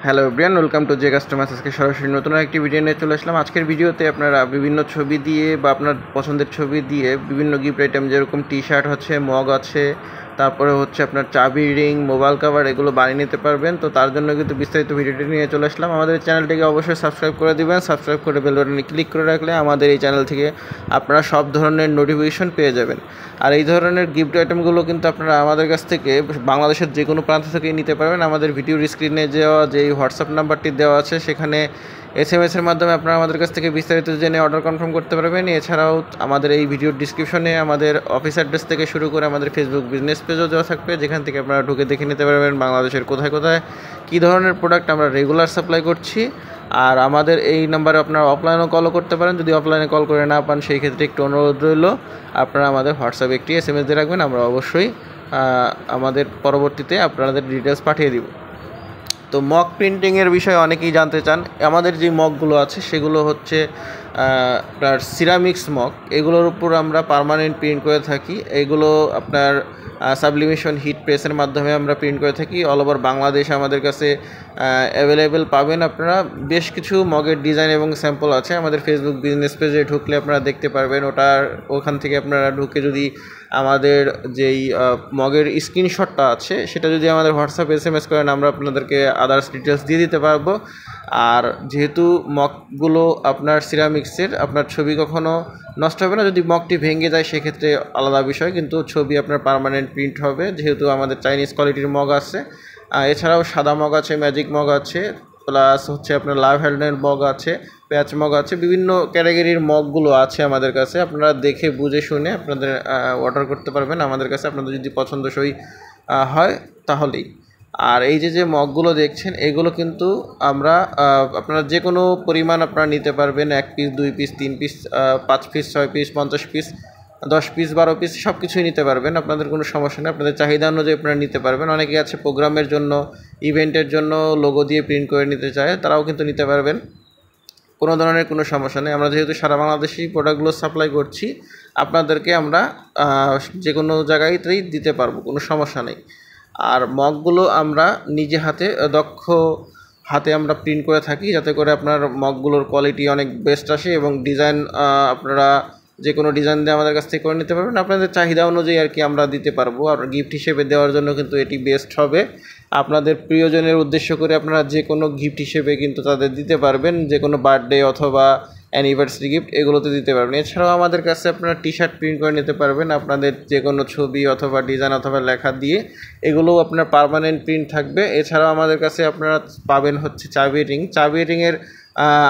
Hello everyone, welcome to J customers. আজকে সরাসরি নতুন একটি ভিডিও নিয়ে চলে আসলাম। আজকের ভিডিওতে আপনারা বিভিন্ন ছবি দিয়ে বা আপনার পছন্দের ছবি দিয়ে বিভিন্ন গিফট আইটেম, যেরকম টি শার্ট হচ্ছে, মগ আছে, তারপরে হচ্ছে আপনার চাবি রিং, মোবাইল কভার, এগুলো বানিয়ে নিতে পারবেন। তো তার জন্য কিন্তু বিস্তারিত ভিডিওটি নিয়ে চলে আসলাম। আমাদের চ্যানেলটিকে অবশ্যই সাবস্ক্রাইব করে দিবেন। সাবস্ক্রাইব করে বেল বাটনে ক্লিক করে রাখলে আমাদের এই চ্যানেল থেকে আপনারা সব ধরনের নোটিফিকেশন পেয়ে যাবেন। আর এই ধরনের গিফট আইটেমগুলো কিন্তু আপনারা আমাদের কাছ থেকে বাংলাদেশের যে কোনো প্রান্ত থেকেই নিতে পারবেন। আমাদের ভিডিওর স্ক্রিনে দেওয়া যে হোয়াটসঅ্যাপ নাম্বারটি দেওয়া আছে, সেখানে SMS-এর মাধ্যমে আপনারা আমাদের কাছ থেকে বিস্তারিত জেনে অর্ডার কনফার্ম করতে পারবেন। এছাড়াও আমাদের এই ভিডিওর ডিসক্রিপশনে আমাদের অফিস অ্যাড্রেস থেকে শুরু করে আমাদের ফেসবুক বিজনেস পেজও দেওয়া থাকবে, যেখান থেকে আপনারা ঢুকে দেখে নিতে পারবেন বাংলাদেশের কোথায় কোথায় কী ধরনের প্রোডাক্ট আমরা রেগুলার সাপ্লাই করছি। আর আমাদের এই নাম্বারে আপনারা অফলাইনেও কলও করতে পারেন। যদি অফলাইনে কল করে না পান, সেই ক্ষেত্রে একটু অনুরোধ রইল, আপনারা আমাদের হোয়াটসঅ্যাপে একটি SMS দিয়ে রাখবেন। আমরা অবশ্যই আমাদের পরবর্তীতে আপনাদের ডিটেলস পাঠিয়ে দিব। তো মক প্রিন্টিংয়ের বিষয়ে অনেকেই জানতে চান। আমাদের যে মকগুলো আছে সেগুলো হচ্ছে আপনার সিরামিক্স মক। এগুলোর উপর আমরা পার্মানেন্ট প্রিন্ট করে থাকি। এগুলো আপনার সাবলিমেশন হিট প্রেসের মাধ্যমে আমরা প্রিন্ট করে থাকি। অল ওভার বাংলাদেশ আমাদের কাছে অ্যাভেলেবেল পাবেন। আপনারা বেশ কিছু মগের ডিজাইন এবং স্যাম্পল আছে। আমাদের ফেসবুক বিজনেস পেজে ঢুকলে আপনারা দেখতে পারবেন। ওখান থেকে আপনারা ঢুকে যদি আমাদের যেই মগের স্ক্রিনশটটা আছে সেটা যদি আমাদের হোয়াটসঅ্যাপ SMS করেন, আমরা আপনাদেরকে আদার্স ডিটেলস দিয়ে দিতে পারবো। আর যেহেতু মগগুলো আপনার সিরামিক্সের, আপনার ছবি কখনো নষ্ট হবে না। যদি মগটি ভেঙে যায় সেক্ষেত্রে আলাদা বিষয়, কিন্তু ছবি আপনার পার্মানেন্ট প্রিন্ট হবে, যেহেতু আমাদের চাইনিজ কোয়ালিটির মগ আছে। এছাড়াও সাদা মগ আছে, ম্যাজিক মগ আছে, প্লাস হচ্ছে আপনার লাভ হ্যান্ডেল মগ আছে, প্যাচ মগ আছে, বিভিন্ন ক্যাটাগরির মগগুলো আছে আমাদের কাছে। আপনারা দেখে বুঝে শুনে আপনাদের অর্ডার করতে পারবেন আমাদের কাছে, আপনাদের যদি পছন্দসই হয় তাহলেই। আর এই যে মগগুলো দেখছেন, এগুলো কিন্তু আমরা আপনারা যে কোনো পরিমাণ আপনারা নিতে পারবেন। 1 piece, 2 piece, 3 piece, 5 piece, 6 piece, 50 piece, 10 piece, 12 piece, সব কিছুই নিতে পারবেন। আপনাদের কোনো সমস্যা নেই, আপনাদের চাহিদা অনুযায়ী আপনারা নিতে পারবেন। অনেকে আছে প্রোগ্রামের জন্য, ইভেন্টের জন্য লোগো দিয়ে প্রিন্ট করে নিতে চায়, তারাও কিন্তু নিতে পারবেন। কোনো ধরনের কোনো সমস্যা নেই। আমরা যেহেতু সারা বাংলাদেশি প্রোডাক্টগুলো সাপ্লাই করছি, আপনাদেরকে আমরা যে কোনো জায়গায়তেই দিতে পারবো, কোনো সমস্যা নেই। আর মগগুলো আমরা নিজে দক্ষ হাতে আমরা প্রিন্ট করে থাকি, যাতে করে আপনার মগগুলোর কোয়ালিটি অনেক বেস্ট আসে এবং ডিজাইন আপনারা যে কোনো ডিজাইন দিয়ে আমাদের কাছ থেকে করে নিতে পারবেন। আপনাদের চাহিদা অনুযায়ী আর কি আমরা দিতে পারবো। আর গিফট হিসেবে দেওয়ার জন্য কিন্তু এটি বেস্ট হবে। আপনাদের প্রিয়জনের উদ্দেশ্য করে আপনারা যে কোনো গিফট হিসেবে কিন্তু তাদের দিতে পারবেন, যে কোনো বার্থডে অথবা অ্যানিভার্সারি গিফট এগুলোতে দিতে পারবেন। এছাড়াও আমাদের কাছে আপনারা টি শার্ট প্রিন্ট করে নিতে পারবেন, আপনাদের যে কোনো ছবি অথবা ডিজাইন অথবা লেখা দিয়ে, এগুলোও আপনার পার্মানেন্ট প্রিন্ট থাকবে। এছাড়াও আমাদের কাছে আপনারা পাবেন হচ্ছে চাবি রিং। চাবি রিংয়ের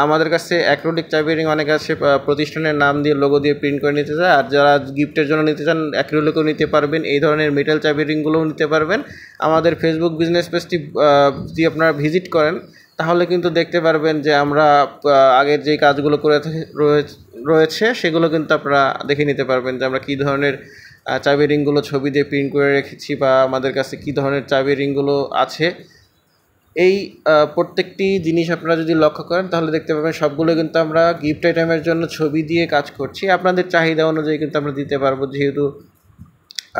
আমাদের কাছে অ্যাক্রিলিক চাবি রিং অনেক আছে, প্রতিষ্ঠানের নাম দিয়ে লোগো দিয়ে প্রিন্ট করে নিতে চায়। আর যারা গিফটের জন্য নিতে চান, অ্যাক্রিলিকও নিতে পারবেন, এই ধরনের মেটাল চাবি রিংগুলোও নিতে পারবেন। আমাদের ফেসবুক বিজনেস পেজটি যদি আপনারা ভিজিট করেন, তাহলে কিন্তু দেখতে পারবেন যে আমরা আগের যে কাজগুলো করে রয়েছে সেগুলো কিন্তু আপনারা দেখে নিতে পারবেন যে আমরা কী ধরনের চাবি রিংগুলো ছবি দিয়ে প্রিন্ট করে রেখেছি, বা আমাদের কাছে কী ধরনের চাবি রিংগুলো আছে। এই প্রত্যেকটি জিনিস আপনারা যদি লক্ষ্য করেন, তাহলে দেখতে পাবেন সবগুলো কিন্তু আমরা গিফট আইটেমের জন্য ছবি দিয়ে কাজ করছি। আপনাদের চাহিদা অনুযায়ী কিন্তু আমরা দিতে পারবো, যেহেতু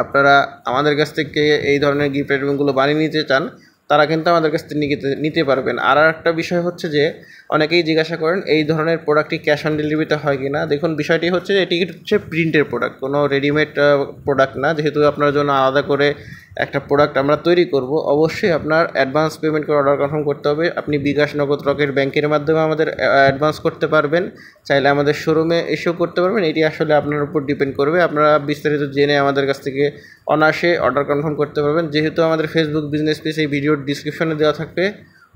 আপনারা আমাদের কাছ থেকে এই ধরনের গিফট আইটেমগুলো বানিয়ে নিতে চান, তারা কিন্তু আমাদের কাছ থেকে নিতে পারবেন। আর একটা বিষয় হচ্ছে যে অনেকেই জিজ্ঞাসা করেন এই ধরনের প্রোডাক্টটি ক্যাশ অন ডেলিভারিতে হয় কি না। দেখুন, বিষয়টি হচ্ছে যে এটি হচ্ছে প্রিন্টের প্রোডাক্ট, কোনো রেডিমেড প্রোডাক্ট না। যেহেতু আপনার জন্য আলাদা করে একটা প্রোডাক্ট আমরা তৈরি করব, অবশ্যই আপনার অ্যাডভান্স পেমেন্ট করে অর্ডার কনফার্ম করতে হবে। আপনি বিকাশ, নগদ, রকেট ব্যাংকের মাধ্যমে আমাদের অ্যাডভান্স করতে পারবেন, চাইলে আমাদের শোরুমে এসেও করতে পারবেন। এটি আসলে আপনার উপর ডিপেন্ড করবে। আপনারা বিস্তারিত জেনে আমাদের কাছ থেকে অনায়াসে অর্ডার কনফার্ম করতে পারবেন। যেহেতু আমাদের ফেসবুক বিজনেস পেজ এই ভিডিওর ডিসক্রিপশনে দেওয়া থাকবে,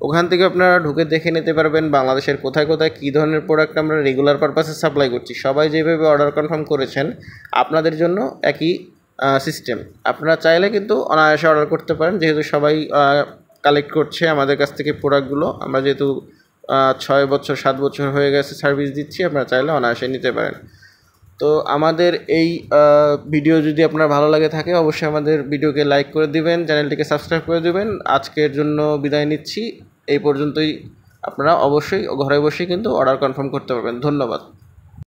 ওখান থেকে আপনারা ঢুকে দেখে নিতে পারবেন বাংলাদেশের কোথায় কোথায় কী ধরনের প্রোডাক্ট আমরা রেগুলার পারপাসে সাপ্লাই করছি। সবাই যেভাবে অর্ডার কনফার্ম করেছেন, আপনাদের জন্য একই সিস্টেম। আপনারা চাইলে কিন্তু অনায়াসে অর্ডার করতে পারেন, যেহেতু সবাই কালেক্ট করছে আমাদের কাছ থেকে প্রোডাক্টগুলো। আমরা যেহেতু 6 বছর 7 বছর হয়ে গেছে সার্ভিস দিচ্ছি, আপনারা চাইলে অনায়াসে নিতে পারেন। তো আমাদের এই ভিডিও যদি আপনার ভালো লাগে থাকে, অবশ্যই আমাদের ভিডিওকে লাইক করে দিবেন, চ্যানেলটিকে সাবস্ক্রাইব করে দিবেন। আজকের জন্য বিদায় নিচ্ছি, এই পর্যন্তই। আপনারা অবশ্যই ঘরে বসে কিন্তু অর্ডার কনফার্ম করতে পারবেন। ধন্যবাদ।